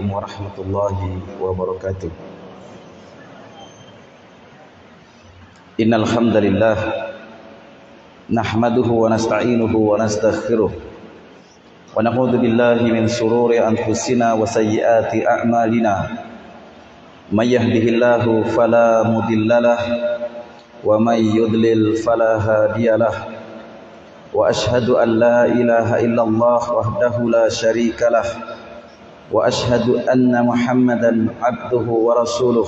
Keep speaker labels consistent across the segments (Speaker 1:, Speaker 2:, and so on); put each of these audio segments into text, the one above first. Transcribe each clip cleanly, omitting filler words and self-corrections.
Speaker 1: warahmatullahi wabarakatuh. Innal hamdalillah nahmaduhu wa nasta'inuhu wa nastaghfiruh wa na'udzu billahi min shururi anfusina wa sayyiati a'malina. May yahdihillahu fala mudhillalah wa may yudlil fala hadiyalah. Wa ashhadu an la ilaha illallah wahdahu la syarikalah. Wa ashhadu anna Muhammadan abduhu wa rasuluh.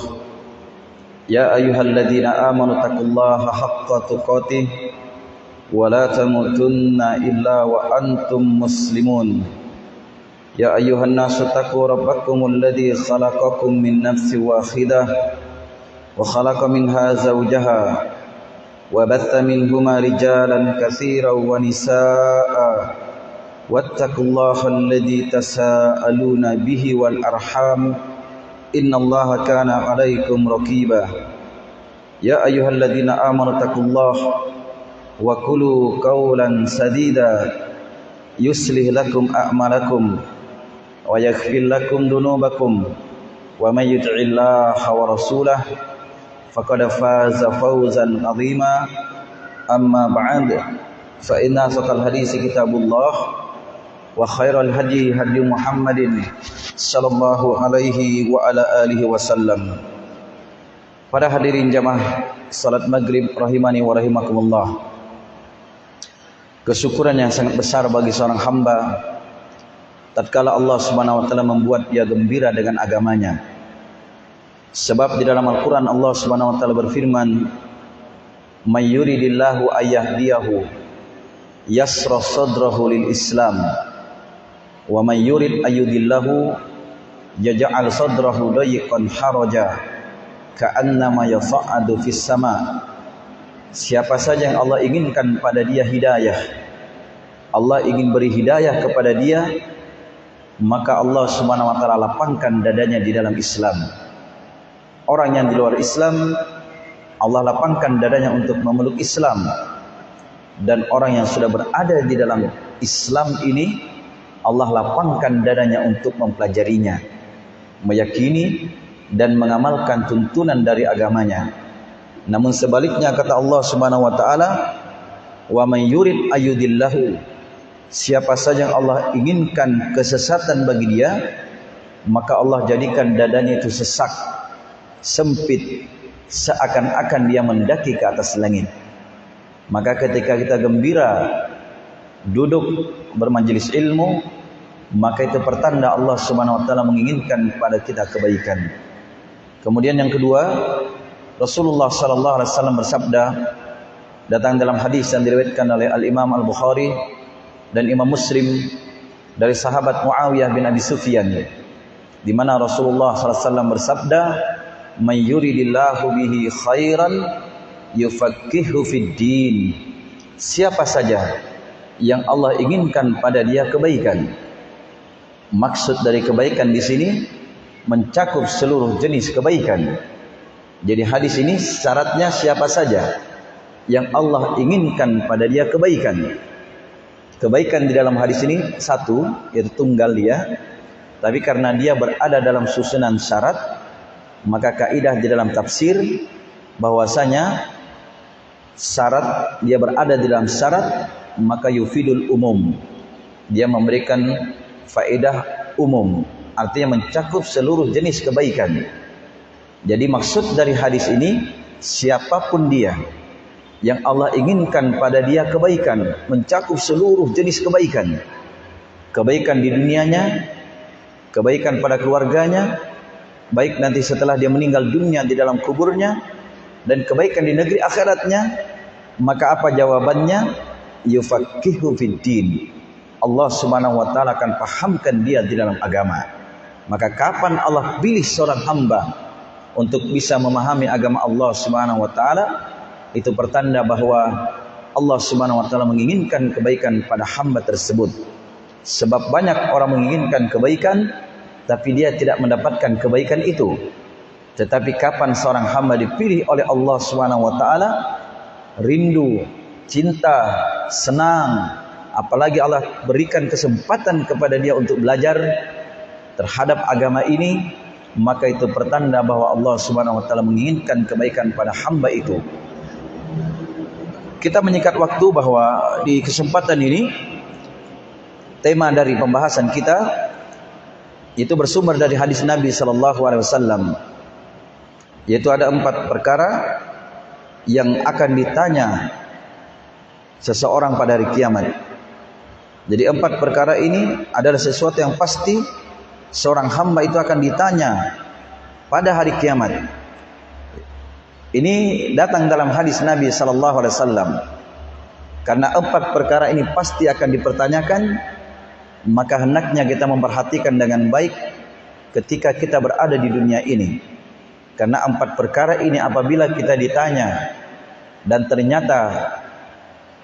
Speaker 1: Ya ayyuhalladzina amanu taqullaha haqqa tuqatih wa la tamutunna illa wa antum muslimun. Ya ayyuhan nasu taqu rabbakumul ladzi khalaqakum min nafsin wahidah wa khalaqa minha zawjaha wa batha minhuma rijalan katsiran wa nisaa'a. Wattaqullaha alladzi tasaaluna bihi wal arham innallaha kana 'alaikum raqiba. Ya ayyuhalladzina amanu taqullaha wa qulu qawlan sadida yuslih lakum a'malakum wa yaghfir lakum dhunubakum wa may yuti'illaha wa rasulahu faqad faza fawzan 'azima. Amma ba'd, fa inna asqal hadits kitabullah wa khairal hadi hadi Muhammadin sallallahu alaihi wa ala alihi wasallam. Para hadirin jamaah salat maghrib rahimani wa rahimakumullah. Kesyukuran yang sangat besar bagi seorang hamba tatkala Allah Subhanahu wa taala membuat dia gembira dengan agamanya. Sebab di dalam Al-Qur'an Allah Subhanahu wa taala berfirman, "May yuridillahu ayyahdiyahu yasra sadrahu lil Islam. Wa may yurid ayyudillahu yaj'al sadrahu dayiqan haraja ka'annama yas'adu fis sama." Siapa saja yang Allah inginkan pada dia hidayah, Allah ingin beri hidayah kepada dia, maka Allah Subhanahu wa taala lapangkan dadanya di dalam Islam. Orang yang di luar Islam, Allah lapangkan dadanya untuk memeluk Islam. Dan orang yang sudah berada di dalam Islam ini, Allah lapangkan dadanya untuk mempelajarinya, meyakini dan mengamalkan tuntunan dari agamanya. Namun sebaliknya kata Allah Subhanahu wa taala, "Wa may yurid ayyudillahu." Siapa saja yang Allah inginkan kesesatan bagi dia, maka Allah jadikan dadanya itu sesak, sempit, seakan-akan dia mendaki ke atas langit. Maka ketika kita gembira duduk bermajelis ilmu, maka itu pertanda Allah Subhanahu wa taala menginginkan pada kita kebaikan. Kemudian yang kedua, Rasulullah sallallahu alaihi wasallam bersabda, datang dalam hadis yang diriwayatkan oleh Al-Imam Al-Bukhari dan Imam Muslim dari sahabat Muawiyah bin Abi Sufyan, di mana Rasulullah sallallahu alaihi wasallam bersabda, "May yuridillahu bihi khairan yufaqihu fid din." Siapa saja yang Allah inginkan pada dia kebaikan. Maksud dari kebaikan di sini mencakup seluruh jenis kebaikan. Jadi hadis ini syaratnya siapa saja yang Allah inginkan pada dia kebaikan. Kebaikan di dalam hadis ini satu, yaitu tunggal dia. Tapi karena dia berada dalam susunan syarat, maka kaidah di dalam tafsir bahwasanya syarat dia berada di dalam syarat, maka yufidul umum, dia memberikan faedah umum, artinya mencakup seluruh jenis kebaikan. Jadi maksud dari hadis ini, siapapun dia yang Allah inginkan pada dia kebaikan, mencakup seluruh jenis kebaikan. Kebaikan di dunianya, kebaikan pada keluarganya, baik nanti setelah dia meninggal dunia di dalam kuburnya, dan kebaikan di negeri akhiratnya. Maka apa jawabannya? Yufaqihu fid din. Allah Subhanahu wa taala akan pahamkan dia di dalam agama. Maka kapan Allah pilih seorang hamba untuk bisa memahami agama Allah Subhanahu wa taala, itu pertanda bahwa Allah Subhanahu wa taala menginginkan kebaikan pada hamba tersebut. Sebab banyak orang menginginkan kebaikan, tapi dia tidak mendapatkan kebaikan itu. Tetapi kapan seorang hamba dipilih oleh Allah Subhanahu wa taala, rindu, cinta, senang, apalagi Allah berikan kesempatan kepada dia untuk belajar, terhadap agama ini, maka itu pertanda bahwa Allah Subhanahu wa taala menginginkan kebaikan pada hamba itu. Kita menyikat waktu bahwa di kesempatan ini tema dari pembahasan kita itu bersumber dari hadis Nabi sallallahu alaihi wasallam, yaitu ada 4 perkara yang akan ditanya seseorang pada hari kiamat. Jadi 4 perkara ini adalah sesuatu yang pasti seorang hamba itu akan ditanya pada hari kiamat. Ini datang dalam hadis Nabi sallallahu alaihi wasallam. Karena 4 perkara ini pasti akan dipertanyakan, maka hendaknya kita memperhatikan dengan baik ketika kita berada di dunia ini. Karena 4 perkara ini apabila kita ditanya dan ternyata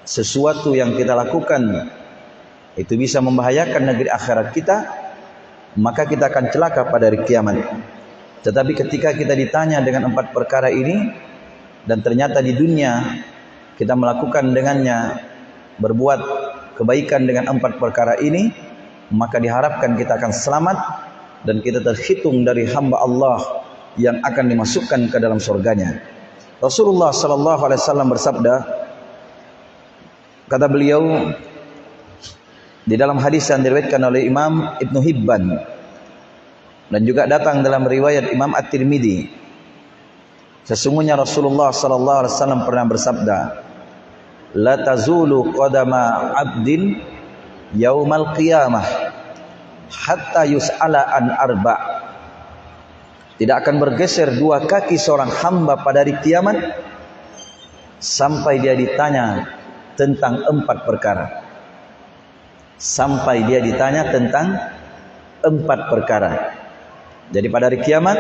Speaker 1: sesuatu yang kita lakukan itu bisa membahayakan negeri akhirat kita, maka kita akan celaka pada hari kiamat. Tetapi ketika kita ditanya dengan 4 perkara ini dan ternyata di dunia kita melakukan dengannya, berbuat kebaikan dengan 4 perkara ini, maka diharapkan kita akan selamat dan kita terhitung dari hamba Allah yang akan dimasukkan ke dalam surganya. Rasulullah sallallahu alaihi wasallam bersabda, kata beliau di dalam hadis yang diriwayatkan oleh Imam Ibnu Hibban dan juga datang dalam riwayat Imam At-Tirmidzi, sesungguhnya Rasulullah sallallahu alaihi wasallam pernah bersabda, la tazulu qadama 'abdin yaumal qiyamah hatta yus'ala an arba'. Tidak akan bergeser 2 kaki seorang hamba pada hari kiamat sampai dia ditanya tentang 4 perkara. Sampai dia ditanya tentang 4 perkara. Jadi pada hari kiamat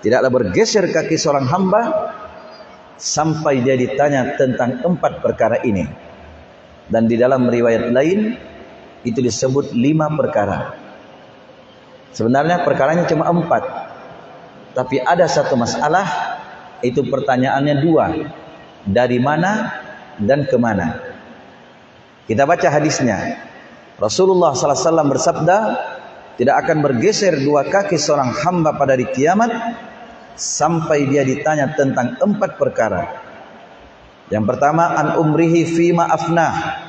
Speaker 1: tidaklah bergeser kaki seorang hamba sampai dia ditanya tentang 4 perkara ini. Dan di dalam riwayat lain itu disebut 5 perkara. Sebenarnya perkaranya cuma 4. Tapi ada satu masalah, itu pertanyaannya 2. Dari mana dan kemana? Kita baca hadisnya. Rasulullah sallallahu alaihi wasallam bersabda, tidak akan bergeser 2 kaki seorang hamba pada hari kiamat sampai dia ditanya tentang 4 perkara. Yang pertama, an umrihi fima afnah,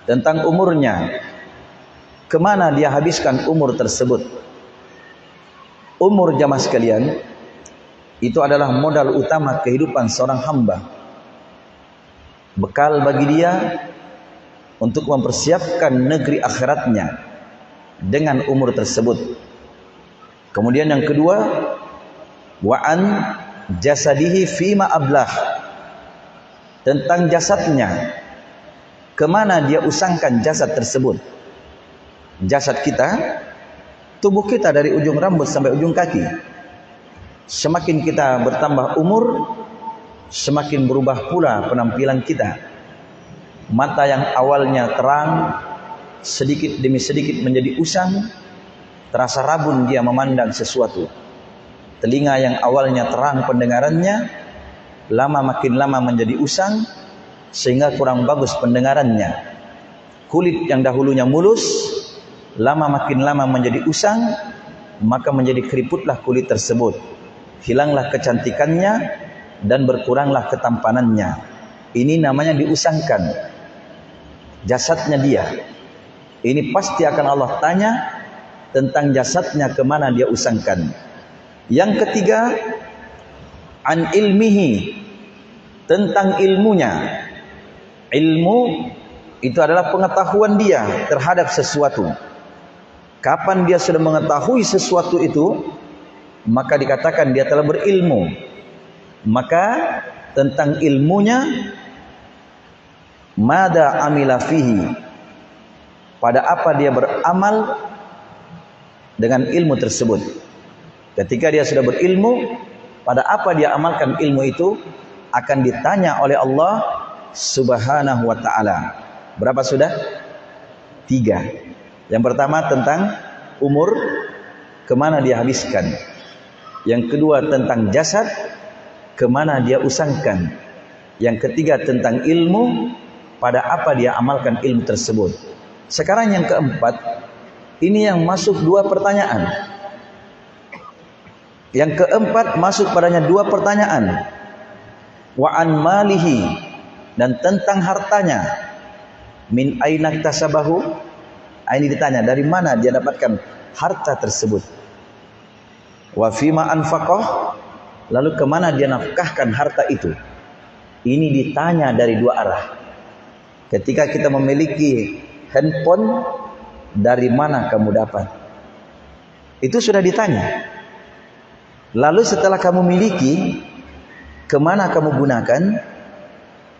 Speaker 1: tentang umurnya, kemana dia habiskan umur tersebut. Umur jamaah sekalian itu adalah modal utama kehidupan seorang hamba, bekal bagi dia untuk mempersiapkan negeri akhiratnya dengan umur tersebut. Kemudian yang kedua, wa an jasadihi fima ablah, tentang jasadnya, kemana dia usangkan jasad tersebut. Jasad kita, tubuh kita dari ujung rambut sampai ujung kaki, semakin kita bertambah umur, semakin berubah pula penampilan kita. Mata yang awalnya terang, sedikit demi sedikit menjadi usang, terasa rabun dia memandang sesuatu. Telinga yang awalnya terang pendengarannya, makin lama menjadi usang, sehingga kurang bagus pendengarannya. Kulit yang dahulunya mulus, makin lama menjadi usang, maka menjadi keriputlah kulit tersebut. Hilanglah kecantikannya dan berkuranglah ketampanannya. Ini namanya diusangkan jasadnya dia. Ini pasti akan Allah tanya tentang jasadnya, kemana dia usangkan. Yang ketiga, an ilmihi, tentang ilmunya. Ilmu itu adalah pengetahuan dia terhadap sesuatu. Kapan dia sudah mengetahui sesuatu itu, maka dikatakan dia telah berilmu. Maka tentang ilmunya, mada amila fihi, pada apa dia beramal dengan ilmu tersebut. Ketika dia sudah berilmu, pada apa dia amalkan ilmu itu, akan ditanya oleh Allah Subhanahu wa ta'ala. Berapa sudah? 3. Yang pertama tentang umur, kemana dia habiskan. Yang kedua tentang jasad, kemana dia usangkan. Yang ketiga tentang ilmu, pada apa dia amalkan ilmu tersebut. Sekarang yang keempat, Ini yang masuk 2 pertanyaan. Yang keempat masuk padanya 2 pertanyaan. Wa an malihi, dan tentang hartanya. Min aina iktasabahu, ini ditanya dari mana dia dapatkan harta tersebut. Wa fima anfaqah, lalu kemana dia nafkahkan harta itu. Ini ditanya dari 2 arah. Ketika kita memiliki handphone, dari mana kamu dapat? Itu sudah ditanya. Lalu setelah kamu miliki, kemana kamu gunakan?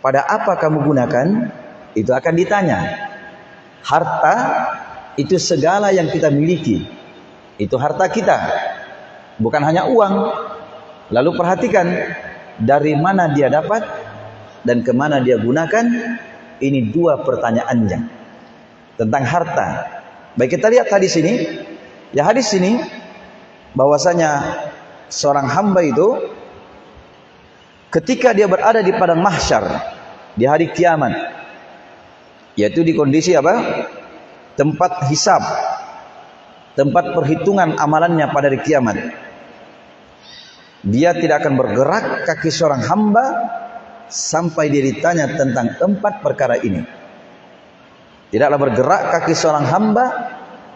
Speaker 1: Pada apa kamu gunakan? Itu akan ditanya. Harta itu segala yang kita miliki. Itu harta kita, bukan hanya uang. Lalu perhatikan dari mana dia dapat dan kemana dia gunakan. Ini 2 pertanyaannya tentang harta. Baik, kita lihat hadis ini. Ya, hadis ini bahwasanya seorang hamba itu ketika dia berada di padang mahsyar di hari kiamat, yaitu di kondisi apa? Tempat hisab, tempat perhitungan amalannya pada hari kiamat. Dia tidak akan bergerak kaki seorang hamba sampai dia ditanya tentang 4 perkara ini. Tidaklah bergerak kaki seorang hamba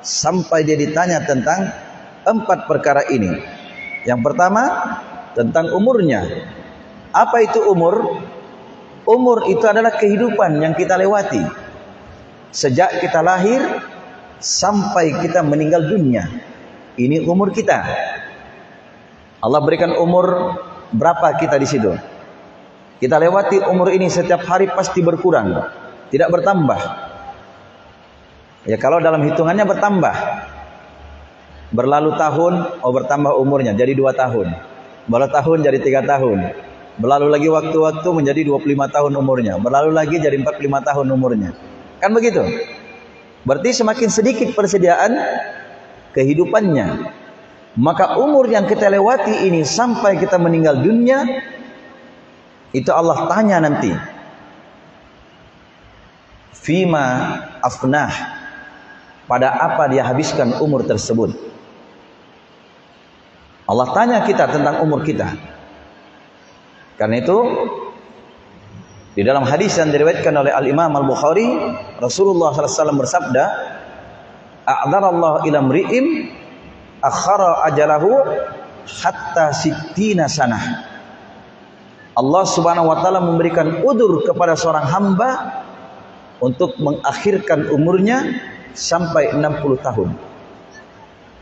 Speaker 1: sampai dia ditanya tentang 4 perkara ini. Yang pertama, tentang umurnya. Apa itu umur? Umur itu adalah kehidupan yang kita lewati sejak kita lahir sampai kita meninggal dunia. Ini umur kita. Allah berikan umur berapa kita di situ. Kita lewati umur ini setiap hari pasti berkurang, tidak bertambah. Ya, kalau dalam hitungannya bertambah. Berlalu tahun, bertambah umurnya jadi 2 tahun. Berlalu tahun jadi 3 tahun. Berlalu lagi waktu-waktu menjadi 25 tahun umurnya. Berlalu lagi jadi 45 tahun umurnya. Kan begitu? Berarti semakin sedikit persediaan kehidupannya. Maka umur yang kita lewati ini sampai kita meninggal dunia, itu Allah tanya nanti. Fima afnah, pada apa dia habiskan umur tersebut. Allah tanya kita tentang umur kita. Karena itu di dalam hadis yang diriwayatkan oleh Al-Imam Al-Bukhari, Rasulullah SAW bersabda, "A'dzarallahu ila mri'in akhara ajalahu hatta sittina sanah." Allah Subhanahu wa taala memberikan udzur kepada seorang hamba untuk mengakhirkan umurnya sampai 60 tahun.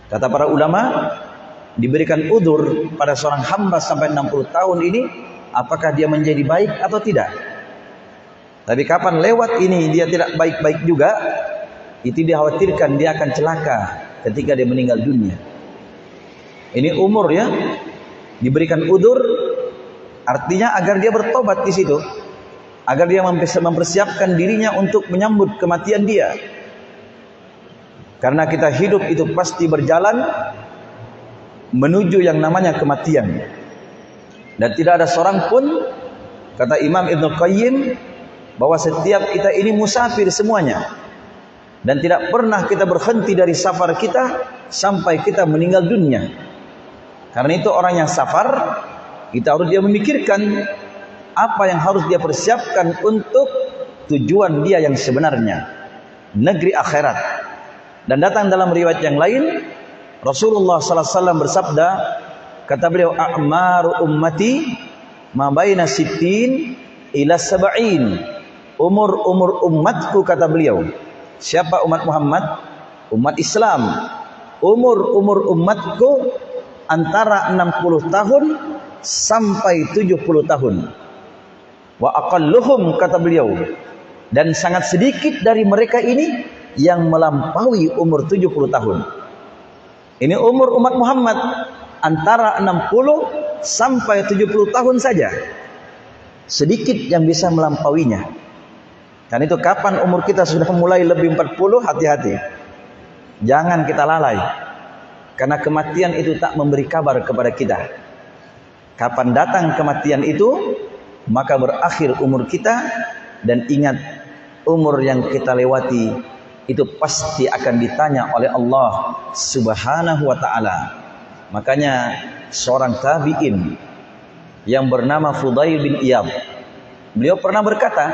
Speaker 1: Kata para ulama, diberikan udzur pada seorang hamba sampai 60 tahun ini, apakah dia menjadi baik atau tidak. Tapi kapan lewat ini dia tidak baik-baik juga, itu dikhawatirkan dia akan celaka ketika dia meninggal dunia. Ini umur ya, diberikan udzur, artinya agar dia bertobat di situ, agar dia mempersiapkan dirinya untuk menyambut kematian dia. Karena kita hidup itu pasti berjalan menuju yang namanya kematian. Dan tidak ada seorang pun, kata Imam Ibn Qayyim, bahwa setiap kita ini musafir semuanya. Dan tidak pernah kita berhenti dari safar kita sampai kita meninggal dunia. Karena itu orang yang safar, kita harus dia memikirkan apa yang harus dia persiapkan untuk tujuan dia yang sebenarnya, negeri akhirat. Dan datang dalam riwayat yang lain, Rasulullah sallallahu alaihi wasallam bersabda, kata beliau, a'maru ummati ma baina sittin ila sab'in. Umur umatku, kata beliau. Siapa umat Muhammad? Umat Islam. Umur umatku antara 60 tahun sampai 70 tahun. Wa aqalluhum, kata beliau, dan sangat sedikit dari mereka ini yang melampaui umur 70 tahun. Ini umur umat Muhammad antara 60 sampai 70 tahun saja. Sedikit yang bisa melampauinya. Dan itu kapan umur kita sudah mulai lebih 40, hati-hati. Jangan kita lalai. Karena kematian itu tak memberi kabar kepada kita. Kapan datang kematian itu, maka berakhir umur kita. Dan ingat, umur yang kita lewati itu pasti akan ditanya oleh Allah Subhanahu wa ta'ala. Makanya seorang tabi'in yang bernama Fudail bin Iyad, beliau pernah berkata,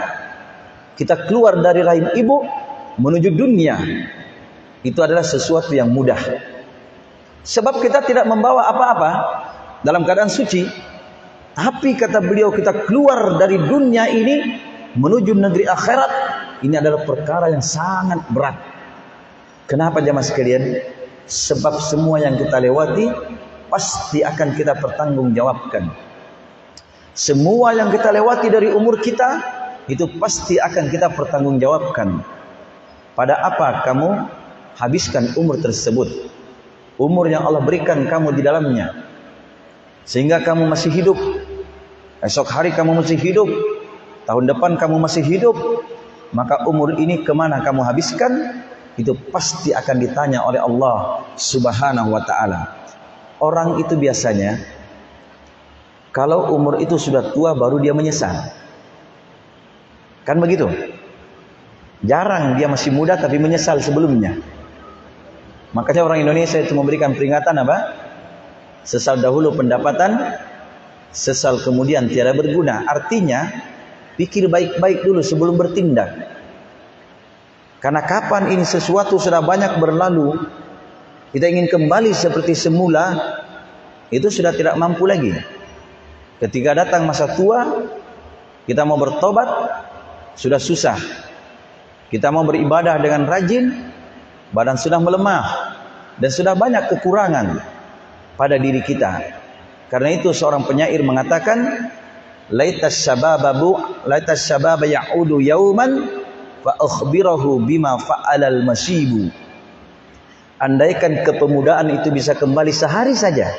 Speaker 1: kita keluar dari rahim ibu menuju dunia itu adalah sesuatu yang mudah, sebab kita tidak membawa apa-apa dalam keadaan suci. Tapi kata beliau, kita keluar dari dunia ini menuju negeri akhirat, ini adalah perkara yang sangat berat. Kenapa jamaah sekalian? Sebab semua yang kita lewati pasti akan kita pertanggungjawabkan. Semua yang kita lewati dari umur kita itu pasti akan kita pertanggungjawabkan. Pada apa kamu habiskan umur tersebut? Umur yang Allah berikan kamu di dalamnya, sehingga kamu masih hidup. Esok hari kamu masih hidup, tahun depan kamu masih hidup, maka umur ini kemana kamu habiskan? Itu pasti akan ditanya oleh Allah Subhanahu wa ta'ala. Orang itu biasanya kalau umur itu sudah tua baru dia menyesal, kan begitu? Jarang dia masih muda tapi menyesal sebelumnya. Makanya orang Indonesia itu memberikan peringatan apa? Sesal dahulu pendapatan, sesal kemudian tiada berguna. Artinya pikir baik-baik dulu sebelum bertindak. Karena kapan ini sesuatu sudah banyak berlalu, kita ingin kembali seperti semula, itu sudah tidak mampu lagi. Ketika datang masa tua, kita mau bertobat, sudah susah. Kita mau beribadah dengan rajin, badan sudah melemah, dan sudah banyak kekurangan pada diri kita. Karena itu seorang penyair mengatakan, laitas syababa ya'udu yauman fa akhbirahu bima fa'alal masibu. Andaikan kepemudaan itu bisa kembali sehari saja.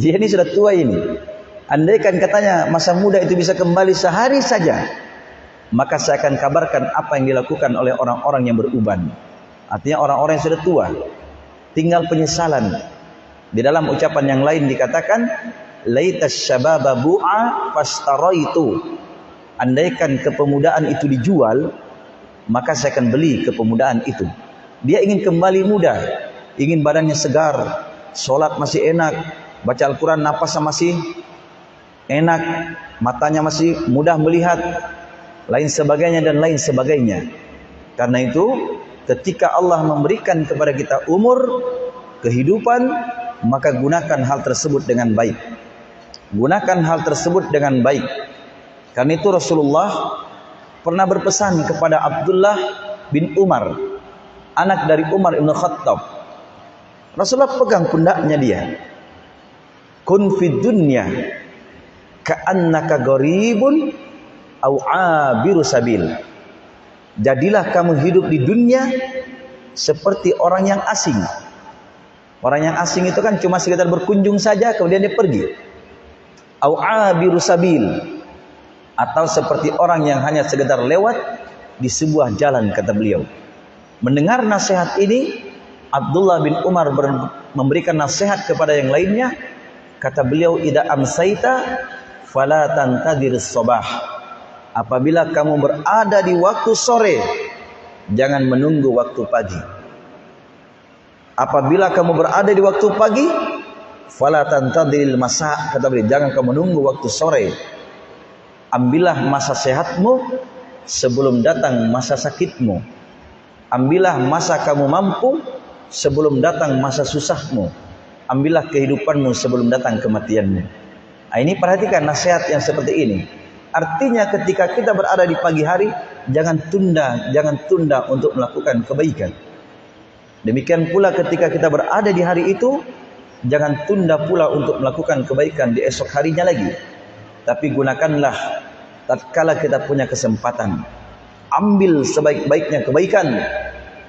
Speaker 1: Dia ini sudah tua ini. Andaikan katanya masa muda itu bisa kembali sehari saja, maka saya akan kabarkan apa yang dilakukan oleh orang-orang yang beruban. Artinya orang-orang yang sudah tua, tinggal penyesalan. Di dalam ucapan yang lain dikatakan, laitas syababa bu'a fastaraitu. Andaikan kepemudaan itu dijual, maka saya akan beli kepemudaan itu. Dia ingin kembali muda, ingin badannya segar, sholat masih enak, baca Al-Quran napasnya masih enak, matanya masih mudah melihat, lain sebagainya dan lain sebagainya. Karena itu ketika Allah memberikan kepada kita umur, kehidupan, maka gunakan hal tersebut dengan baik. Gunakan hal tersebut dengan baik. Karena itu Rasulullah pernah berpesan kepada Abdullah bin Umar, anak dari Umar ibn Khattab. Rasulullah pegang pundaknya dia. Kun fid dunya ka'annaka gharibun au 'abiru sabil. Jadilah kamu hidup di dunia seperti orang yang asing. Orang yang asing itu kan cuma sekedar berkunjung saja kemudian dia pergi. Au 'abiru sabil, atau seperti orang yang hanya sekedar lewat di sebuah jalan, kata beliau. Mendengar nasihat ini, Abdullah bin Umar memberikan nasihat kepada yang lainnya. Kata beliau, idza amsaita fala tantadhir as-sabah. Apabila kamu berada di waktu sore, jangan menunggu waktu pagi. Apabila kamu berada di waktu pagi, fala tantadhiril masa, kata beliau, jangan kamu menunggu waktu sore. Ambillah masa sehatmu sebelum datang masa sakitmu. Ambillah masa kamu mampu sebelum datang masa susahmu. Ambillah kehidupanmu sebelum datang kematianmu. Nah, ini perhatikan nasihat yang seperti ini. Artinya ketika kita berada di pagi hari, jangan tunda untuk melakukan kebaikan. Demikian pula ketika kita berada di hari itu, jangan tunda pula untuk melakukan kebaikan di esok harinya lagi. Tapi gunakanlah tatkala kita punya kesempatan. Ambil sebaik-baiknya kebaikan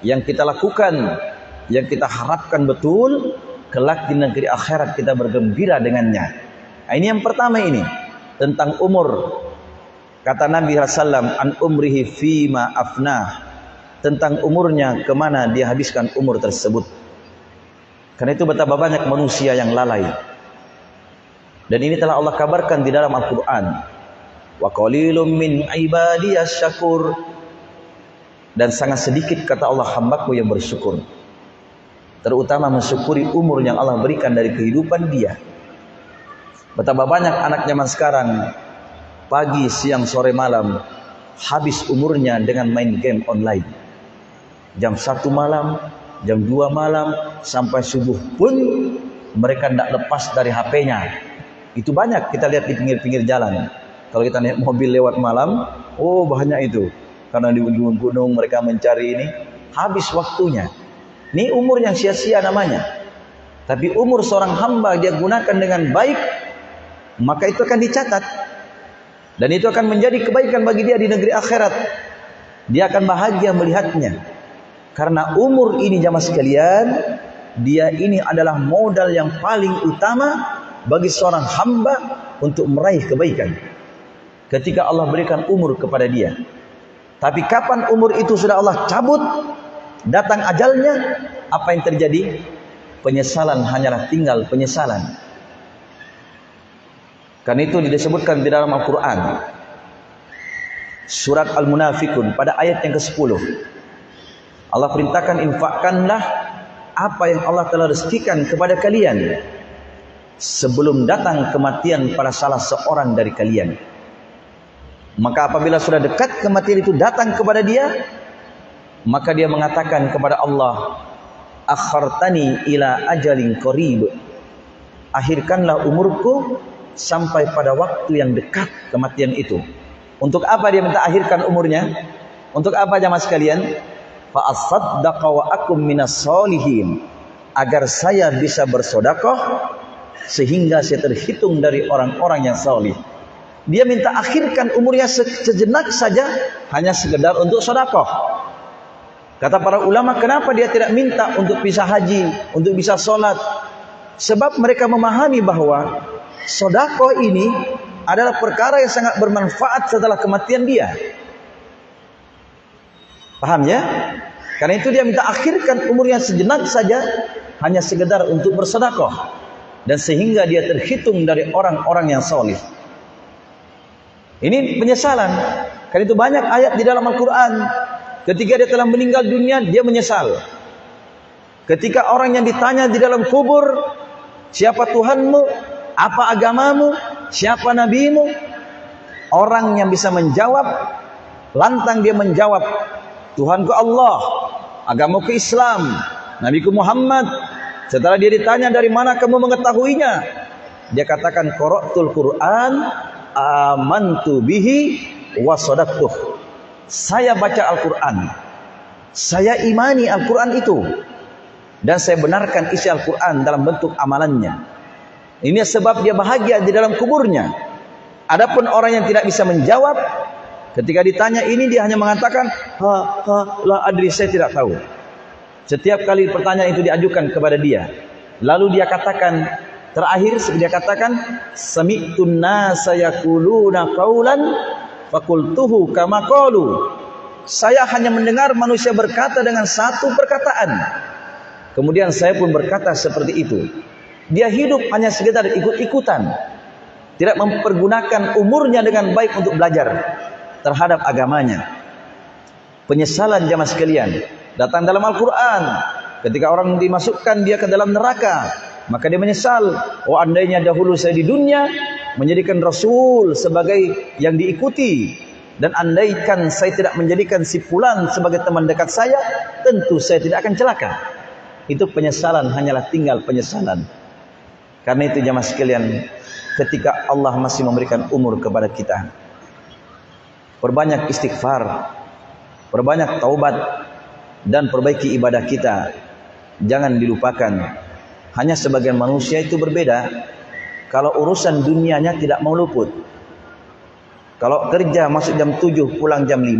Speaker 1: yang kita lakukan, yang kita harapkan betul, kelak di negeri akhirat kita bergembira dengannya. Nah, ini yang pertama ini, tentang umur. Kata Nabi SAW, an umrihi fima afnah, tentang umurnya kemana dia habiskan umur tersebut. Karena itu betapa banyak manusia yang lalai. Dan ini telah Allah kabarkan di dalam Al-Quran. Wa qalilum min ibadiyas syakur. Dan sangat sedikit kata Allah hambaku yang bersyukur. Terutama mensyukuri umur yang Allah berikan dari kehidupan dia. Betapa banyak anak zaman sekarang pagi, siang, sore, malam habis umurnya dengan main game online. Jam 1 malam, jam 2 malam sampai subuh pun mereka tidak lepas dari HP-nya. Itu banyak kita lihat di pinggir-pinggir jalan. Kalau kita naik mobil lewat malam, oh banyak itu. Karena di gunung-gunung mereka mencari ini, habis waktunya. Ini umur yang sia-sia namanya. Tapi umur seorang hamba dia gunakan dengan baik, maka itu akan dicatat. Dan itu akan menjadi kebaikan bagi dia di negeri akhirat. Dia akan bahagia melihatnya. Karena umur ini jamaah sekalian, dia ini adalah modal yang paling utama bagi seorang hamba untuk meraih kebaikan. Ketika Allah berikan umur kepada dia. Tapi kapan umur itu sudah Allah cabut, datang ajalnya, apa yang terjadi? Penyesalan, hanyalah tinggal penyesalan. Karena itu disebutkan di dalam Al-Quran. Surat Al-Munafikun pada ayat yang ke-10. Allah perintahkan, infakkanlah apa yang Allah telah rezekikan kepada kalian sebelum datang kematian pada salah seorang dari kalian. Maka apabila sudah dekat kematian itu datang kepada dia, maka dia mengatakan kepada Allah, akhartani ila ajalin qarib. Akhirkanlah umurku sampai pada waktu yang dekat kematian itu. Untuk apa dia minta akhirkan umurnya? Untuk apa jamaah sekalian? Fa asaddaqa wa akum minas solihin. Agar saya bisa bersedekah sehingga saya terhitung dari orang-orang yang salih. Dia minta akhirkan umurnya sejenak saja, hanya sekedar untuk sedekah. Kata para ulama, kenapa dia tidak minta untuk bisa haji, untuk bisa sholat? Sebab mereka memahami bahwa sedekah ini adalah perkara yang sangat bermanfaat setelah kematian dia. Paham ya? Karena itu dia minta akhirkan umurnya sejenak saja, hanya sekedar untuk bersedekah. Dan sehingga dia terhitung dari orang-orang yang salih. Ini penyesalan. Karena itu banyak ayat di dalam Al-Quran. Ketika dia telah meninggal dunia, dia menyesal. Ketika orang yang ditanya di dalam kubur, siapa Tuhanmu, apa agamamu, siapa nabimu, orang yang bisa menjawab, lantang dia menjawab, Tuhanku Allah, agamaku Islam, nabiku Muhammad. Setelah dia ditanya dari mana kamu mengetahuinya, dia katakan qara'tul Quran, amantu bihi wa sadaqtuh. Saya baca Al-Quran, saya imani Al-Quran itu, dan saya benarkan isi Al-Quran dalam bentuk amalannya. Ini sebab dia bahagia di dalam kuburnya. Adapun orang yang tidak bisa menjawab, ketika ditanya ini dia hanya mengatakan, la adri, saya tidak tahu. Setiap kali pertanyaan itu diajukan kepada dia, lalu dia katakan, terakhir dia katakan, sami'tun nasa yaquluna qaulan faqultuhu kama qalu. Saya hanya mendengar manusia berkata dengan satu perkataan, kemudian saya pun berkata seperti itu. Dia hidup hanya sekedar ikut-ikutan, tidak mempergunakan umurnya dengan baik untuk belajar terhadap agamanya. Penyesalan jamaah sekalian datang dalam Al-Quran. Ketika orang dimasukkan dia ke dalam neraka, maka dia menyesal, oh andainya dahulu saya di dunia menjadikan Rasul sebagai yang diikuti, dan andaikan saya tidak menjadikan si fulan sebagai teman dekat saya, tentu saya tidak akan celaka. Itu penyesalan, hanyalah tinggal penyesalan. Karena itu jamaah sekalian, ketika Allah masih memberikan umur kepada kita, perbanyak istighfar, perbanyak taubat, dan perbaiki ibadah kita. Jangan dilupakan, hanya sebagian manusia itu berbeda. Kalau urusan dunianya tidak mau luput. Kalau kerja masuk jam 7, pulang jam 5,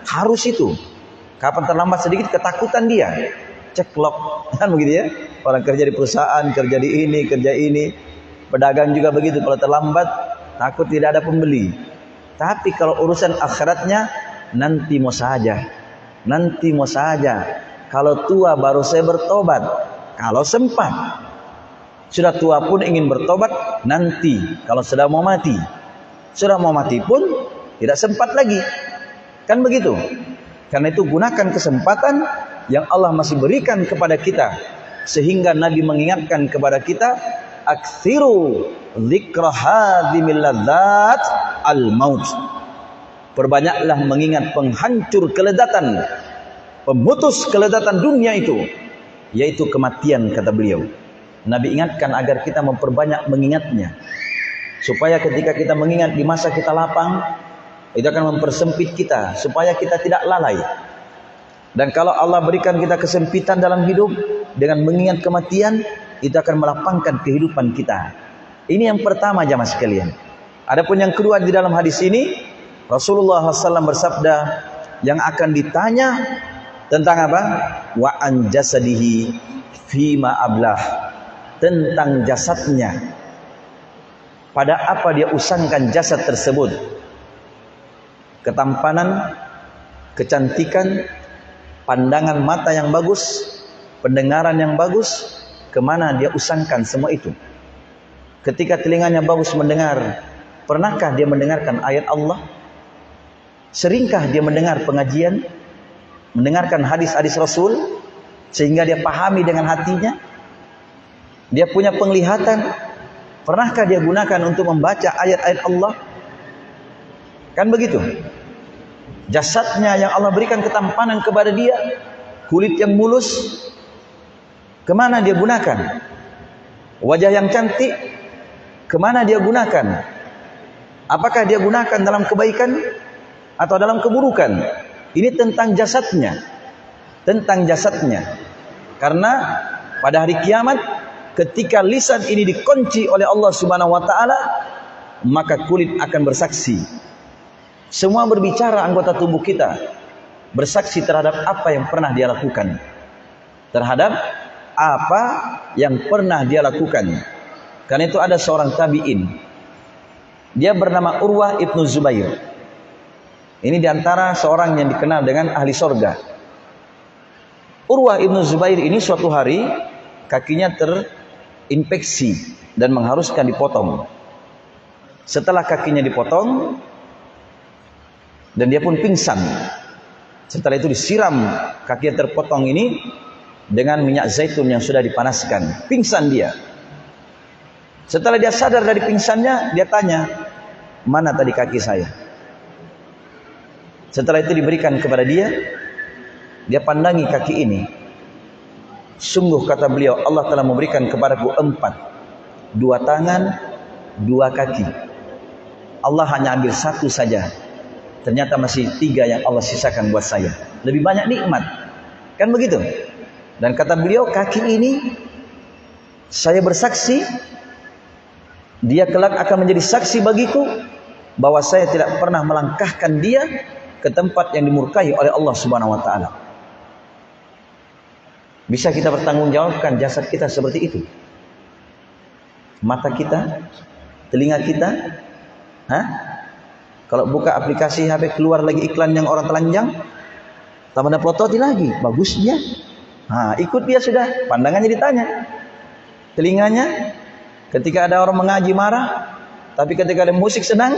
Speaker 1: harus itu. Kapan terlambat sedikit ketakutan dia, ceklok, kan begitu ya. Orang kerja di perusahaan, kerja di ini, kerja ini. Pedagang juga begitu, kalau terlambat takut tidak ada pembeli. Tapi kalau urusan akhiratnya, nanti mau saja. Nanti mau saja. Kalau tua baru saya bertobat. Kalau sempat. Sudah tua pun ingin bertobat nanti. Kalau sudah mau mati. Sudah mau mati pun tidak sempat lagi. Kan begitu. Karena itu gunakan kesempatan yang Allah masih berikan kepada kita, sehingga Nabi mengingatkan kepada kita, aktsiru dzikra hadimil ladzat al-maut. Perbanyaklah mengingat penghancur keledatan, pemutus keledatan dunia itu, yaitu kematian, kata beliau. Nabi ingatkan agar kita memperbanyak mengingatnya, supaya ketika kita mengingat di masa kita lapang, itu akan mempersempit kita, supaya kita tidak lalai. Dan kalau Allah berikan kita kesempitan dalam hidup dengan mengingat kematian, itu akan melapangkan kehidupan kita. Ini yang pertama, jamaah sekalian. Adapun yang kedua, di dalam hadis ini Rasulullah SAW bersabda, yang akan ditanya tentang apa? Wa an jasadihi fima ablah, tentang jasadnya, pada apa dia usangkan jasad tersebut. Ketampanan, kecantikan, pandangan mata yang bagus, pendengaran yang bagus, kemana dia usangkan semua itu. Ketika telinganya bagus mendengar, pernahkah dia mendengarkan ayat Allah? Seringkah dia mendengar pengajian, mendengarkan hadis-hadis Rasul, sehingga dia pahami dengan hatinya? Dia punya penglihatan, pernahkah dia gunakan untuk membaca ayat-ayat Allah? Kan begitu. Jasadnya yang Allah berikan ketampanan kepada dia, kulit yang mulus, kemana dia gunakan? Wajah yang cantik, kemana dia gunakan? Apakah dia gunakan dalam kebaikan atau dalam keburukan? Ini tentang jasadnya. Tentang jasadnya. Karena pada hari kiamat, ketika lisan ini dikunci oleh Allah Subhanahu wa taala, maka kulit akan bersaksi. Semua berbicara anggota tubuh kita, bersaksi terhadap apa yang pernah dia lakukan. Terhadap apa yang pernah dia lakukan. Karena itu ada seorang tabi'in, dia bernama Urwah ibnu Zubair. Ini diantara seorang yang dikenal dengan ahli sorga. Urwah ibnu Zubair ini suatu hari kakinya terinfeksi dan mengharuskan dipotong. Setelah kakinya dipotong dan dia pun pingsan. Setelah itu disiram kaki yang terpotong ini dengan minyak zaitun yang sudah dipanaskan. Pingsan dia. Setelah dia sadar dari pingsannya, dia tanya, mana tadi kaki saya? Setelah itu diberikan kepada dia, dia pandangi kaki ini. Sungguh, kata beliau, Allah telah memberikan kepadaku 4, 2 tangan, 2 kaki. Allah hanya ambil 1 saja. Ternyata masih 3 yang Allah sisakan buat saya. Lebih banyak nikmat. Kan begitu? Dan kata beliau, kaki ini saya bersaksi, dia kelak akan menjadi saksi bagiku bahwa saya tidak pernah melangkahkan dia ke tempat yang dimurkai oleh Allah Subhanahu wa taala. Bisa kita bertanggungjawabkan jasad kita seperti itu? Mata kita, telinga kita, kalau buka aplikasi HP keluar lagi iklan yang orang telanjang, tambah pelototi lagi, bagusnya. Ikut dia sudah, pandangannya ditanya. Telinganya, ketika ada orang mengaji marah, tapi ketika ada musik senang,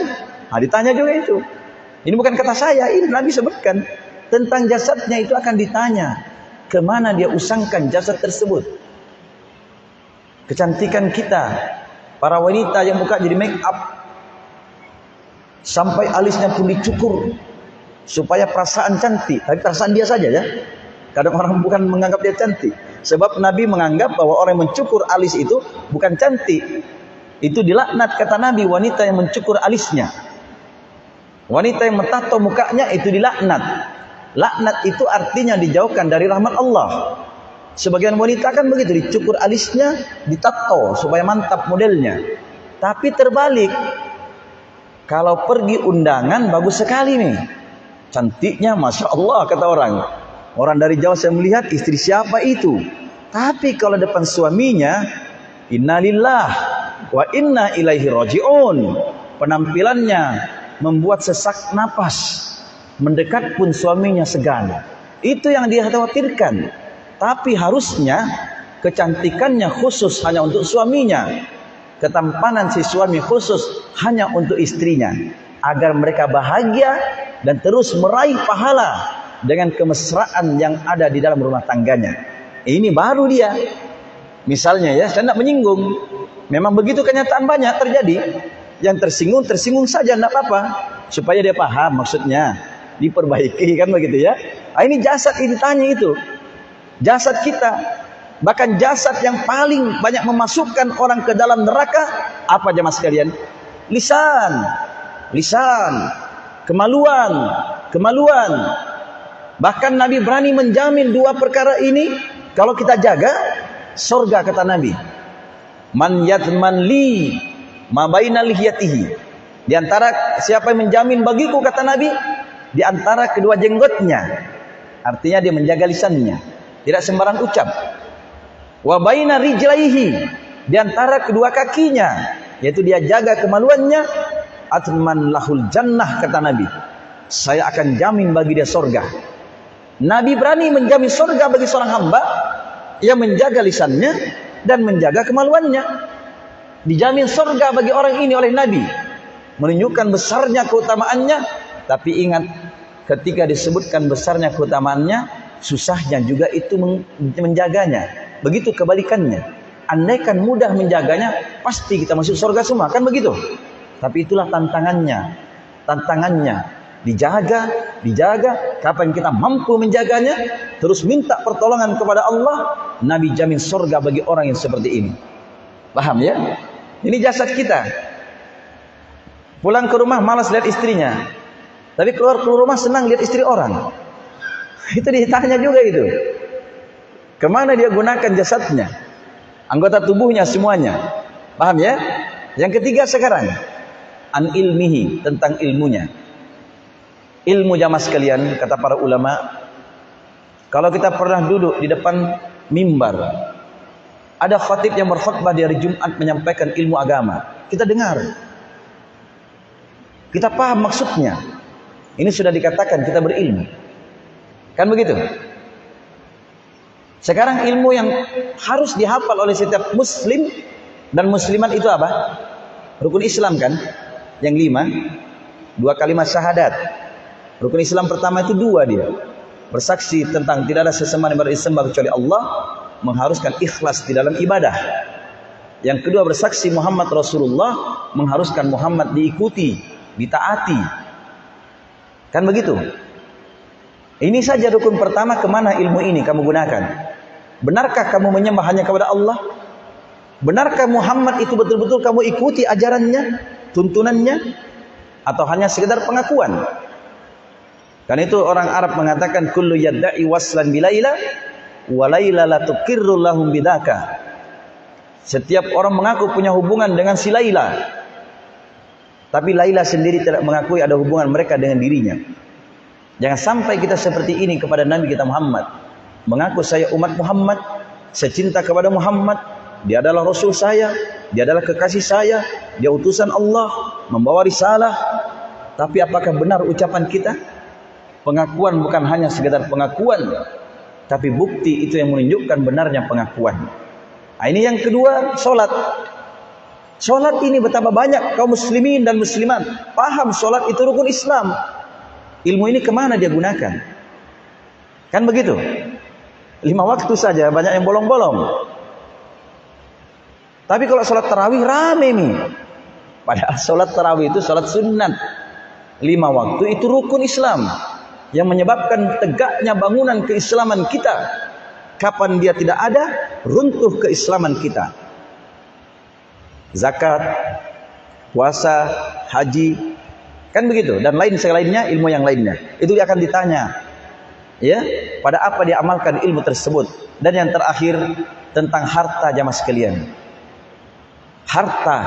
Speaker 1: ditanya juga itu. Ini bukan kata saya, ini Nabi sebutkan. Tentang jasadnya itu akan ditanya, kemana dia usangkan jasad tersebut. Kecantikan kita, para wanita yang buka jadi make up, sampai alisnya pun dicukur supaya perasaan cantik, tapi perasaan dia saja ya. Kadang orang bukan menganggap dia cantik, sebab Nabi menganggap bahwa orang yang mencukur alis itu bukan cantik. Itu dilaknat, kata Nabi, wanita yang mencukur alisnya. Wanita yang mentato mukanya itu dilaknat. Laknat itu artinya dijauhkan dari rahmat Allah. Sebagian wanita kan begitu, dicukur alisnya, ditato supaya mantap modelnya. Tapi terbalik, kalau pergi undangan bagus sekali nih, cantiknya Masya Allah kata orang. Orang dari jauh saya melihat istri siapa itu. Tapi kalau depan suaminya, innalillah wa inna ilaihi raji'un. Penampilannya membuat sesak napas. Mendekat pun suaminya segan. Itu yang dia khawatirkan. Tapi harusnya kecantikannya khusus hanya untuk suaminya. Ketampanan si suami khusus hanya untuk istrinya. Agar mereka bahagia dan terus meraih pahala dengan kemesraan yang ada di dalam rumah tangganya. Ini baru dia. Misalnya ya, saya tidak menyinggung. Memang begitu kenyataan banyak terjadi. Yang tersinggung saja, tidak apa-apa. Supaya dia paham maksudnya. Diperbaiki kan begitu ya. Nah, ini jasad ini tanya itu. Jasad kita. Bahkan jasad yang paling banyak memasukkan orang ke dalam neraka. Apa jemaah sekalian? Lisan. Kemaluan. Bahkan Nabi berani menjamin dua perkara ini. Kalau kita jaga, surga kata Nabi. Man yadman li ma baina lihiyatihi. Di antara siapa yang menjamin bagiku kata Nabi, di antara kedua jenggotnya. Artinya dia menjaga lisannya, tidak sembarang ucap. Wa baina rijlaihi, di antara kedua kakinya, yaitu dia jaga kemaluannya. Atman lahul jannah kata Nabi, saya akan jamin bagi dia surga. Nabi berani menjamin surga bagi seorang hamba yang menjaga lisannya dan menjaga kemaluannya. Dijamin surga bagi orang ini oleh Nabi, menunjukkan besarnya keutamaannya. Tapi ingat, ketika disebutkan besarnya keutamaannya, susahnya juga itu menjaganya. Begitu kebalikannya. Andaikan mudah menjaganya, pasti kita masuk surga semua, kan begitu? Tapi itulah tantangannya. Dijaga. Kapan kita mampu menjaganya, terus minta pertolongan kepada Allah, Nabi jamin surga bagi orang yang seperti ini. Paham ya? Ini jasad kita. Pulang ke rumah malas lihat istrinya, tapi keluar rumah senang lihat istri orang. Itu ditanya juga itu. Kemana dia gunakan jasadnya? Anggota tubuhnya semuanya. Paham ya? Yang ketiga sekarang, an ilmihi, tentang ilmunya. Ilmu jamaah sekalian, kata para ulama, kalau kita pernah duduk di depan mimbar, ada khatib yang berkhutbah di hari Jumat menyampaikan ilmu agama, kita dengar, kita paham maksudnya. Ini sudah dikatakan kita berilmu, kan begitu? Sekarang ilmu yang harus dihafal oleh setiap muslim dan muslimat itu apa? Rukun Islam kan? Yang 5, 2 kalimat syahadat. Rukun Islam pertama itu 2 dia. Bersaksi tentang tidak ada sesembahan yang disembah kecuali Allah, mengharuskan ikhlas di dalam ibadah. Yang kedua bersaksi Muhammad Rasulullah, mengharuskan Muhammad diikuti, ditaati. Kan begitu? Ini saja rukun pertama. Kemana ilmu ini kamu gunakan? Benarkah kamu menyembah hanya kepada Allah? Benarkah Muhammad itu betul-betul kamu ikuti ajarannya, tuntunannya? Atau hanya sekedar pengakuan? Kan itu orang Arab mengatakan kullu yadda'i waslan bilaila wa laila la tuqirru lahum bidaka. Setiap orang mengaku punya hubungan dengan si Laila, tapi Laila sendiri tidak mengakui ada hubungan mereka dengan dirinya. Jangan sampai kita seperti ini kepada Nabi kita Muhammad. Mengaku saya umat Muhammad, saya cinta kepada Muhammad, dia adalah Rasul saya, dia adalah kekasih saya, dia utusan Allah, membawa risalah. Tapi apakah benar ucapan kita? Pengakuan bukan hanya sekedar pengakuan, tapi bukti itu yang menunjukkan benarnya pengakuan. Nah, ini yang kedua, solat. Solat ini betapa banyak kaum muslimin dan muslimat paham solat itu rukun Islam. Ilmu ini kemana dia gunakan? Kan begitu? 5 waktu saja banyak yang bolong-bolong. Tapi kalau solat tarawih rame nih. Padahal solat tarawih itu solat sunat. 5 waktu itu rukun Islam yang menyebabkan tegaknya bangunan keislaman kita. Kapan dia tidak ada, runtuh keislaman kita. Zakat, puasa, haji, kan begitu, dan lain selainnya, ilmu yang lainnya. Itu dia akan ditanya, ya, pada apa dia amalkan ilmu tersebut. Dan yang terakhir tentang harta jamaah sekalian. Harta,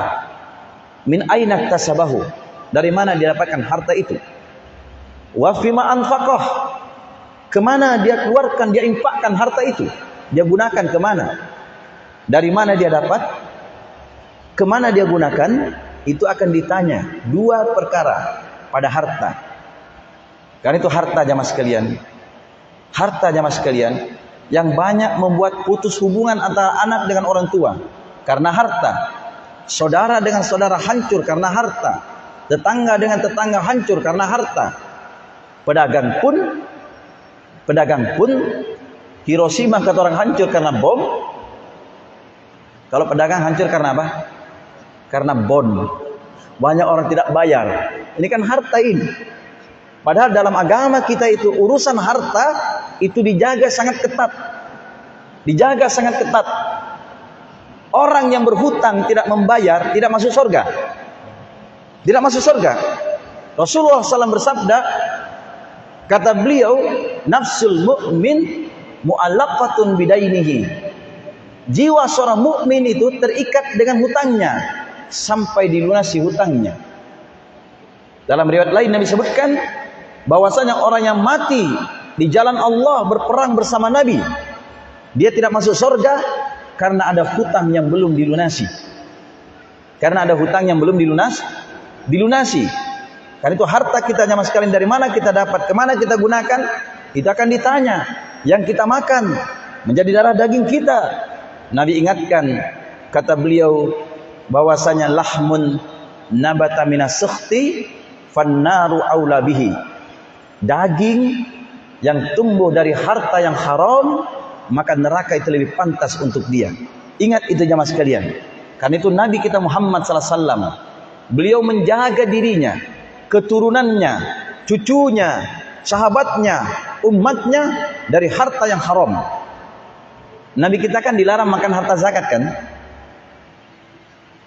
Speaker 1: min aina tasabahu, dari mana dia dapatkan harta itu? Wa fima anfaqah, kemana dia keluarkan, dia infakkan harta itu, dia gunakan kemana? Dari mana dia dapat? Kemana dia gunakan? Itu akan ditanya. 2 perkara pada harta. Karena itu harta jamaah sekalian. Harta jamaah sekalian yang banyak membuat putus hubungan antara anak dengan orang tua karena harta. Saudara dengan saudara hancur karena harta. Tetangga dengan tetangga hancur karena harta. Pedagang pun Pedagang pun Hiroshima kata orang hancur karena bom. Kalau pedagang hancur karena apa? Karena bom. Banyak orang tidak bayar. Ini kan harta ini. Padahal dalam agama kita itu urusan harta itu dijaga sangat ketat. Dijaga sangat ketat. Orang yang berhutang tidak membayar tidak masuk surga. Tidak masuk surga. Rasulullah SAW bersabda, kata beliau, nafsul mu'min mu'allaqatun bidainihi. Jiwa seorang mukmin itu terikat dengan hutangnya sampai dilunasi hutangnya. Dalam riwayat lain Nabi sebutkan bahwasanya orang yang mati di jalan Allah berperang bersama Nabi, dia tidak masuk surga karena ada hutang yang belum dilunasi. Karena ada hutang yang belum dilunasi. Karena itu harta kita jamaah sekalian dari mana kita dapat, kemana kita gunakan, kita akan ditanya. Yang kita makan menjadi darah daging kita. Nabi ingatkan, kata beliau, bahwasanya lahmun nabata minas sukhti fannaru aula bihi. Daging yang tumbuh dari harta yang haram, maka neraka itu lebih pantas untuk dia. Ingat itu jamaah sekalian. Karena itu Nabi kita Muhammad SAW, beliau menjaga dirinya, keturunannya, cucunya, sahabatnya, umatnya dari harta yang haram. Nabi kita kan dilarang makan harta zakat kan.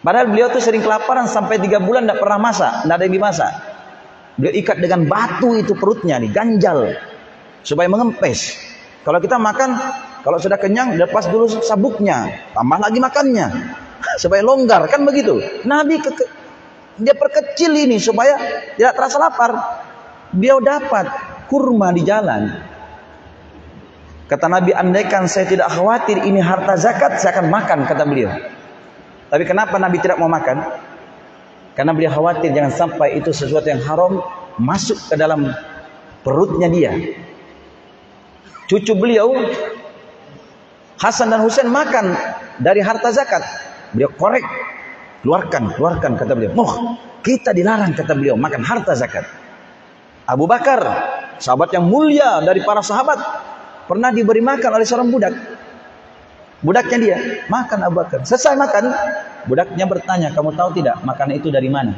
Speaker 1: Padahal beliau tuh sering kelaparan sampai 3 bulan tidak pernah masak, tidak ada yang dimasak. Beliau ikat dengan batu itu perutnya, diganjal supaya mengempes. Kalau kita makan, kalau sudah kenyang lepas dulu sabuknya, tambah lagi makannya supaya longgar, kan begitu. Nabi dia perkecil ini supaya tidak terasa lapar. Beliau dapat kurma di jalan. Kata Nabi, andaikan saya tidak khawatir ini harta zakat, saya akan makan, kata beliau. Tapi kenapa Nabi tidak mau makan? Karena beliau khawatir jangan sampai itu sesuatu yang haram masuk ke dalam perutnya dia. Cucu beliau Hasan dan Husain makan dari harta zakat. Beliau korek, keluarkan kata beliau. Kita dilarang, kata beliau, makan harta zakat. Abu Bakar, sahabat yang mulia dari para sahabat, pernah diberi makan oleh seorang budak. Budaknya dia makan. Abu Bakar selesai makan, budaknya bertanya, kamu tahu tidak makanan itu dari mana?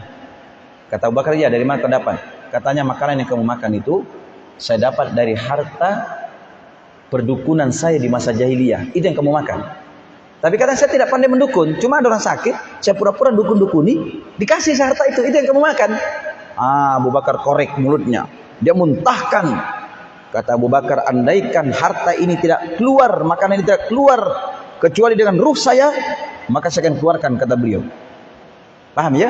Speaker 1: Kata Abu Bakar, ya, dari mana kau dapat? Katanya, makanan yang kamu makan itu saya dapat dari harta perdukunan saya di masa jahiliyah. Itu yang kamu makan. Tapi kadang saya tidak pandai mendukun, cuma ada orang sakit, saya pura-pura dukun-dukuni, dikasih harta itu yang kamu makan. Abu Bakar korek mulutnya, dia muntahkan. Kata Abu Bakar, andaikan harta ini tidak keluar, makanan ini tidak keluar kecuali dengan ruh saya, maka saya akan keluarkan, kata beliau. Paham ya?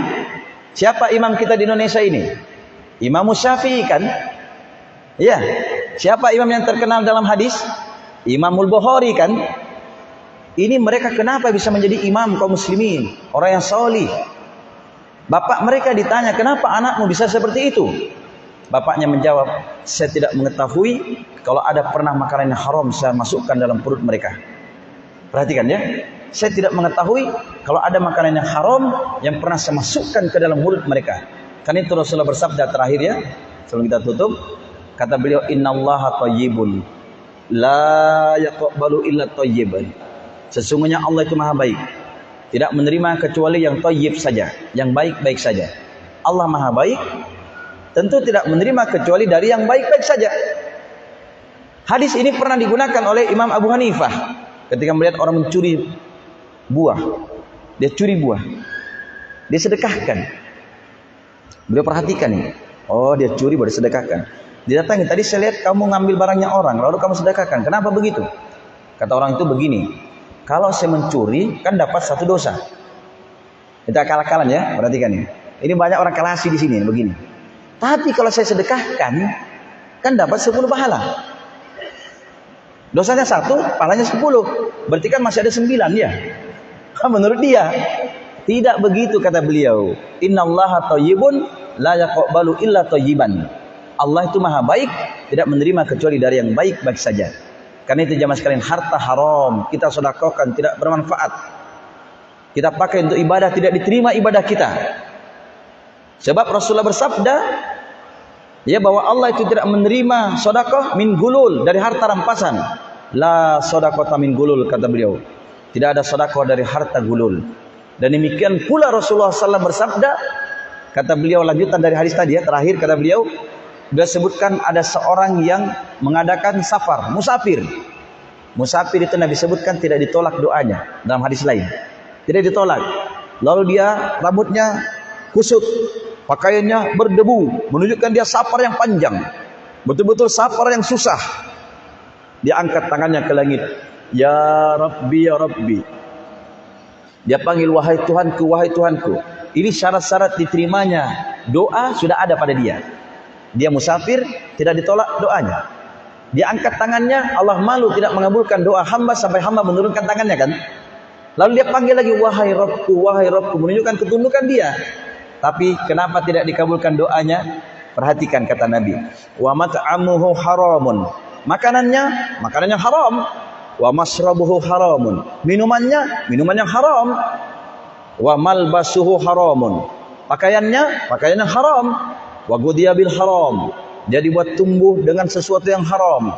Speaker 1: Siapa imam kita di Indonesia ini? Imam Syafi'i kan? Ya. Siapa imam yang terkenal dalam hadis? Imamul Bukhari kan? Ini mereka kenapa bisa menjadi imam kaum muslimin? Orang yang salih. Bapak mereka ditanya, kenapa anakmu bisa seperti itu? Bapaknya menjawab, saya tidak mengetahui kalau ada pernah makanan yang haram saya masukkan dalam perut mereka. Perhatikan ya, saya tidak mengetahui kalau ada makanan yang haram yang pernah saya masukkan ke dalam mulut mereka. Kan itu Rasulullah bersabda terakhir ya, sebelum kita tutup, kata beliau, innallaha thayyibun la yaqbalu illa thayyiban. Sesungguhnya Allah itu maha baik, tidak menerima kecuali yang thayyib saja, yang baik-baik saja. Allah maha baik, tentu tidak menerima kecuali dari yang baik-baik saja. Hadis ini pernah digunakan oleh Imam Abu Hanifah ketika melihat orang mencuri buah. Dia curi buah, dia sedekahkan. Beliau perhatikan ini. Oh, dia curi baru sedekahkan. Dia datangi, tadi saya lihat kamu ngambil barangnya orang, lalu kamu sedekahkan. Kenapa begitu? Kata orang itu begini, kalau saya mencuri kan dapat 1 dosa. Kita akal-akalan ya, perhatikan ini. Ini banyak orang kalasi di sini begini. Tapi kalau saya sedekahkan, kan dapat 10 pahala. Dosanya 1, pahalanya 10. Berarti kan masih ada 9 ya. Menurut dia, tidak begitu kata beliau. Innallaha thayyibun la yaqbalu illa thayyiban. Allah itu maha baik, tidak menerima kecuali dari yang baik-baik saja. Karena itu jamaah sekalian, harta haram kita sedekahkan tidak bermanfaat. Kita pakai untuk ibadah, tidak diterima ibadah kita. Sebab Rasulullah bersabda, Ya, bahwa Allah itu tidak menerima sedekah min gulul, dari harta rampasan. La sedekah min gulul, kata beliau. Tidak ada sedekah dari harta gulul. Dan demikian pula Rasulullah SAW bersabda, kata beliau lanjutan dari hadis tadi ya, terakhir kata beliau, dia sebutkan ada seorang yang mengadakan safar, musafir. Musafir itu Nabi sebutkan tidak ditolak doanya dalam hadis lain. Tidak ditolak. Lalu dia rambutnya kusut, pakaiannya berdebu, menunjukkan dia safar yang panjang. Betul-betul safar yang susah. Dia angkat tangannya ke langit. Ya Rabbi, ya Rabbi. Dia panggil, wahai Tuhanku, wahai Tuhanku. Ini syarat-syarat diterimanya doa sudah ada pada dia. Dia musafir, tidak ditolak doanya. Dia angkat tangannya, Allah malu tidak mengabulkan doa hamba sampai hamba menurunkan tangannya kan. Lalu dia panggil lagi, wahai Rabbku, wahai Rabbku, menunjukkan ketundukan dia. Tapi kenapa tidak dikabulkan doanya? Perhatikan kata Nabi, wa mat'amuhu haramun. Makanannya haram. Wa masrabuhu haramun. Minuman yang haram. Wa malbasuhu haramun. Pakaiannya haram. Wa gudiya bil haram. Dia dibuat tumbuh dengan sesuatu yang haram.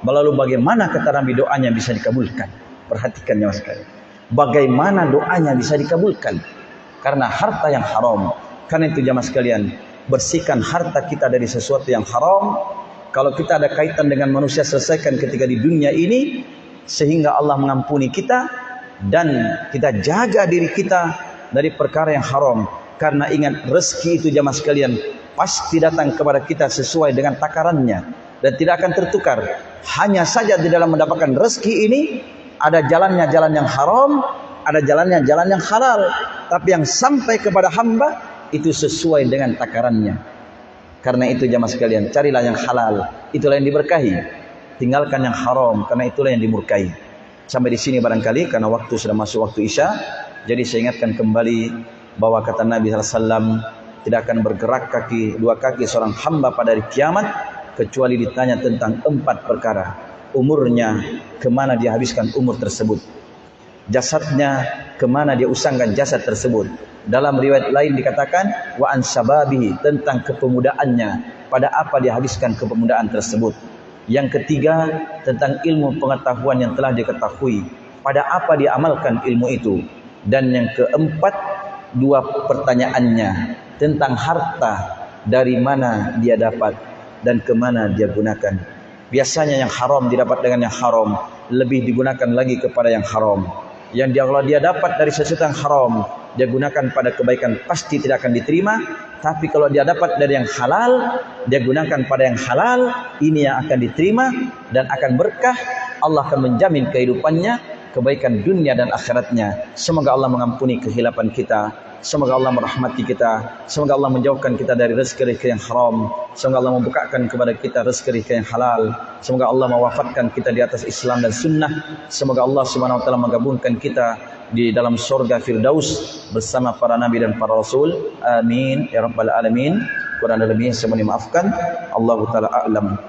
Speaker 1: Lalu bagaimana kata Nabi doanya bisa dikabulkan? Perhatikan ya mas sekalian. Bagaimana doanya bisa dikabulkan? Karena harta yang haram. Karena itu jamaah sekalian, bersihkan harta kita dari sesuatu yang haram. Kalau kita ada kaitan dengan manusia, selesaikan ketika di dunia ini, sehingga Allah mengampuni kita. Dan kita jaga diri kita dari perkara yang haram. Karena ingat, rezeki itu jamaah sekalian pasti datang kepada kita sesuai dengan takarannya. Dan tidak akan tertukar. Hanya saja di dalam mendapatkan rezeki ini, ada jalannya jalan yang haram, ada jalannya jalan yang halal. Tapi yang sampai kepada hamba itu sesuai dengan takarannya. Karena itu jamaah sekalian, carilah yang halal, itulah yang diberkahi. Tinggalkan yang haram, karena itulah yang dimurkai. Sampai di sini barangkali karena waktu sudah masuk waktu Isya. Jadi saya ingatkan kembali bahwa kata Nabi SAW, tidak akan bergerak dua kaki seorang hamba pada hari kiamat kecuali ditanya tentang 4 perkara. Umurnya, kemana dia habiskan umur tersebut. Jasadnya, kemana dia usangkan jasad tersebut. Dalam riwayat lain dikatakan wa an syababihi, tentang kepemudaannya, pada apa dia habiskan kepemudaan tersebut. Yang ketiga, tentang ilmu pengetahuan yang telah diketahui, pada apa dia amalkan ilmu itu. Dan yang keempat, 2 pertanyaannya tentang harta, dari mana dia dapat dan kemana dia gunakan. Biasanya yang haram didapat dengan yang haram, lebih digunakan lagi kepada yang haram. Yang kalau dia dapat dari sesuatu yang haram, dia gunakan pada kebaikan, pasti tidak akan diterima. Tapi kalau dia dapat dari yang halal, dia gunakan pada yang halal, ini yang akan diterima dan akan berkah. Allah akan menjamin kehidupannya, kebaikan dunia dan akhiratnya. Semoga Allah mengampuni kehilapan kita. Semoga Allah merahmati kita. Semoga Allah menjauhkan kita dari rezeki-rezeki yang haram. Semoga Allah membukakan kepada kita rezeki-rezeki yang halal. Semoga Allah mewafatkan kita di atas Islam dan sunnah. Semoga Allah Subhanahu wa taala menggabungkan kita di dalam surga Firdaus bersama para nabi dan para rasul. Amin ya rabbal alamin. Kurang lebihnya saya mohon maafkan. Allahu taala a'lam.